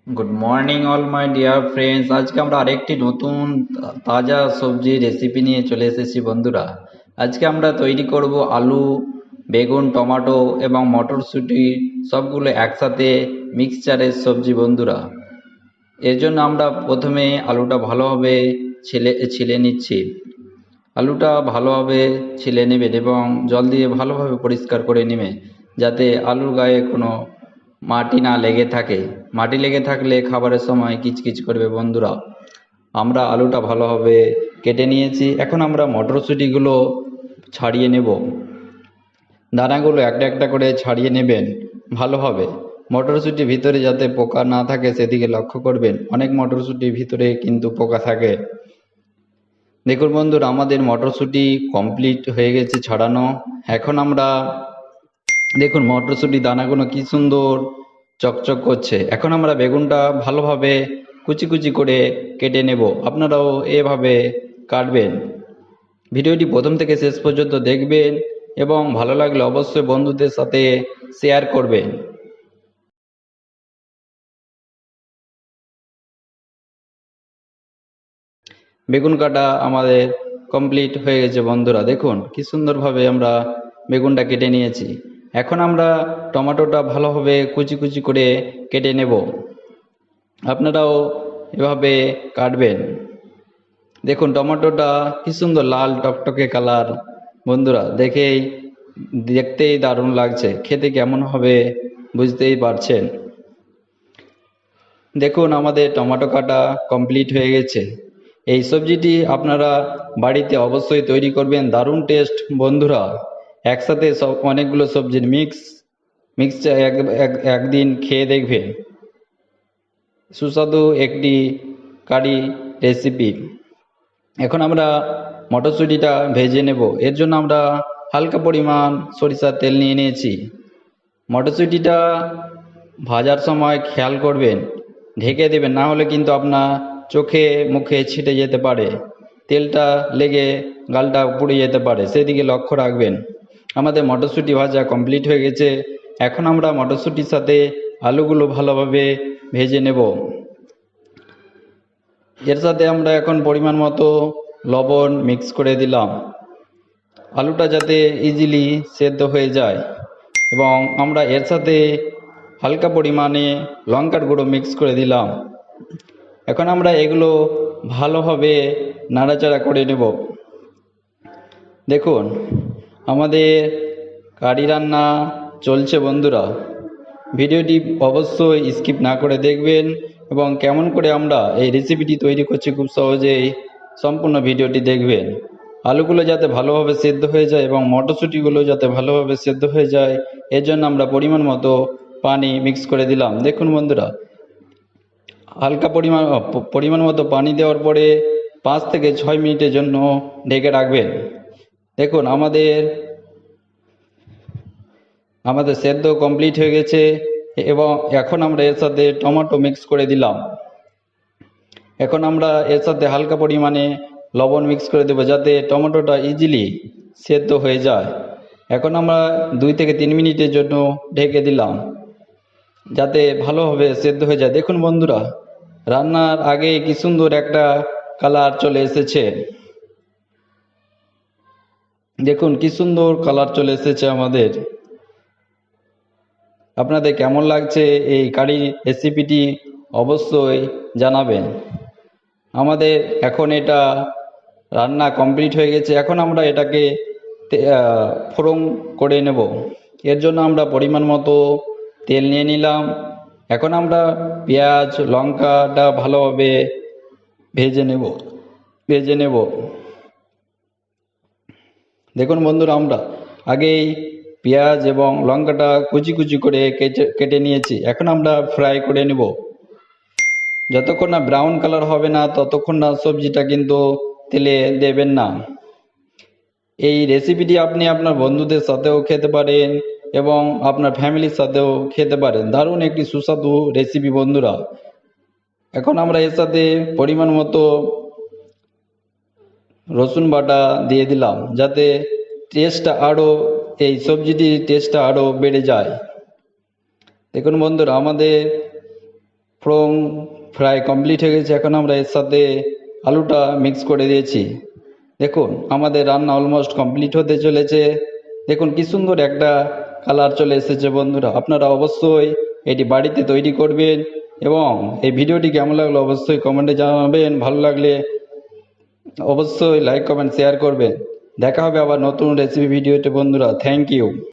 Good morning all my dear friends. আজকে আমরা আরেকটি নতুন তাজা সবজি রেসিপি নিয়ে চলে এসেছি বন্ধুরা। আজকে আমরা তৈরি করব আলু, বেগুন, টমেটো এবং মটরশুঁটি সবগুলো একসাথে মিক্সচারের সবজি বন্ধুরা। এর জন্য আমরা প্রথমে আলুটা ভালোভাবে ছিলে নিচ্ছি। আলুটা ভালোভাবে ছিলে নেবেন এবং জল দিয়ে ভালোভাবে পরিষ্কার করে নেবেন, যাতে আলুর গায়ে কোনো মাটি না লেগে থাকে। মাটি লেগে থাকলে খাবারের সময় কিচকিচ করবে বন্ধুরা। আমরা আলুটা ভালোভাবে কেটে নিয়েছি। এখন আমরা মটরশুঁটিগুলো ছাড়িয়ে নেব। দানাগুলো একটা একটা করে ছাড়িয়ে নেবেন ভালোভাবে। মটরশুঁটির ভিতরে যাতে পোকা না থাকে সেদিকে লক্ষ্য করবেন। অনেক মটরশুঁটির ভিতরে কিন্তু পোকা থাকে। দেখুন বন্ধুরা, আমাদের মটরশুঁটি কমপ্লিট হয়ে গেছে ছাড়ানো। এখন আমরা দেখুন মটরশুঁটি দানাগুলো কি সুন্দর চকচক করছে। এখন আমরা বেগুনটা ভালোভাবে কুচি কুচি করে কেটে নেব। আপনারাও এভাবে কাটবেন। ভিডিওটি প্রথম থেকে শেষ পর্যন্ত দেখবেন এবং ভালো লাগলে অবশ্যই বন্ধুদের সাথে শেয়ার করবেন। বেগুন কাটা আমাদের কমপ্লিট হয়ে গেছে বন্ধুরা। দেখুন কি সুন্দরভাবে আমরা বেগুনটা কেটে নিয়েছি। এখন আমরা টমেটোটা ভালোভাবে কুচি কুচি করে কেটে নেব। আপনারাও এভাবে কাটবেন। দেখুন টমেটোটা কি সুন্দর লাল টকটকে কালার বন্ধুরা, দেখতেই দারুণ লাগছে। খেতে কেমন হবে বুঝতেই পারছেন। দেখুন আমাদের টমেটো কাটা কমপ্লিট হয়ে গেছে। এই সবজিটি আপনারা বাড়িতে অবশ্যই তৈরি করবেন, দারুণ টেস্ট বন্ধুরা। একসাথে সব অনেকগুলো সবজির মিক্সচার একদিন খেয়ে দেখবেন। সুস্বাদু একটি কারি রেসিপি। এখন আমরা মটরশুঁটিটা ভেজে নেব। এর জন্য আমরা হালকা পরিমাণ সরিষার তেল নিয়ে নিয়েছি। মটরশুঁটিটা ভাজার সময় খেয়াল করবেন, ঢেকে দেবেন, না হলে কিন্তু আপনার চোখে মুখে ছিটে যেতে পারে। তেলটা লেগে গালটা পুড়ে যেতে পারে, সেদিকে লক্ষ্য রাখবেন। আমাদের মটরশুঁটি ভাজা কমপ্লিট হয়ে গেছে। এখন আমরা মটরশুঁটির সাথে আলুগুলো ভালোভাবে ভেজে নেব। এর সাথে আমরা এখন পরিমাণ মতো লবণ মিক্স করে দিলাম, আলুটা যাতে ইজিলি সেদ্ধ হয়ে যায়। এবং আমরা এর সাথে হালকা পরিমাণে লঙ্কার গুঁড়ো মিক্স করে দিলাম। এখন আমরা এগুলো ভালোভাবে নাড়াচাড়া করে নেব। দেখুন আমাদের কারি রান্না চলছে বন্ধুরা। ভিডিওটি অবশ্যই স্কিপ না করে দেখবেন এবং কেমন করে আমরা এই রেসিপিটি তৈরি করছি খুব সহজেই সম্পূর্ণ ভিডিওটি দেখবেন। আলুগুলো যাতে ভালোভাবে সেদ্ধ হয়ে যায় এবং মটরশুঁটিগুলো যাতে ভালোভাবে সেদ্ধ হয়ে যায়, এর জন্য আমরা পরিমাণ মতো পানি মিক্স করে দিলাম। দেখুন বন্ধুরা, হালকা পরিমাণ মতো পানি দেওয়ার পরে 5 থেকে 6 মিনিটের জন্য ঢেকে রাখবেন। দেখুন আমাদের সেদ্ধ কমপ্লিট হয়ে গেছে এবং এখন আমরা এর সাথে টমেটো মিক্স করে দিলাম। এখন আমরা এর সাথে হালকা পরিমাণে লবণ মিক্স করে দেবো, যাতে টমেটোটা ইজিলি সেদ্ধ হয়ে যায়। এখন আমরা 2 থেকে 3 মিনিটের জন্য ঢেকে দিলাম, যাতে ভালোভাবে সেদ্ধ হয়ে যায়। দেখুন বন্ধুরা, রান্নার আগে কি সুন্দর একটা কালার চলে এসেছে। দেখুন কি সুন্দর কালার চলে এসেছে আমাদের। আপনাদের কেমন লাগছে এই কারি রেসিপিটি অবশ্যই জানাবেন। আমাদের এখন এটা রান্না কমপ্লিট হয়ে গেছে। এখন আমরা এটাকে ফোড়ন করে নেব। এর জন্য আমরা পরিমাণ মতো তেল নিয়ে নিলাম। এখন আমরা পেঁয়াজ লঙ্কাটা ভালোভাবে ভেজে নেব। দেখুন বন্ধুরা, আমরা আগেই পেঁয়াজ এবং লঙ্কাটা কুচি কুচি করে কেটে নিয়েছি। এখন আমরা ফ্রাই করে নেব। যতক্ষণ না ব্রাউন কালার হবে না ততক্ষণ না সবজিটা কিন্তু তেলে দেবেন না। এই রেসিপিটি আপনি আপনার বন্ধুদের সাথেও খেতে পারেন এবং আপনার ফ্যামিলির সাথেও খেতে পারেন। দারুণ একটি সুস্বাদু রেসিপি বন্ধুরা। এখন আমরা এর সাথে পরিমাণ মতো রসুন বাটা দিয়ে দিলাম, যাতে এই সবজিটির টেস্টটা আরও বেড়ে যায়। দেখুন বন্ধুরা, আমাদের ফ্রং ফ্রাই কমপ্লিট হয়ে গেছে। এখন আমরা এর সাথে আলুটা মিক্স করে দিয়েছি। দেখুন আমাদের রান্না অলমোস্ট কমপ্লিট হতে চলেছে। দেখুন কি সুন্দর একটা কালার চলে এসেছে বন্ধুরা। আপনারা অবশ্যই এটি বাড়িতে তৈরি করবেন এবং এই ভিডিওটি কেমন লাগলো অবশ্যই কমেন্টে জানাবেন। ভালো লাগলে অবশ্যই লাইক কমেন্ট শেয়ার করবেন। দেখা হবে আবার নতুন রেসিপি ভিডিওতে বন্ধুরা। Thank you.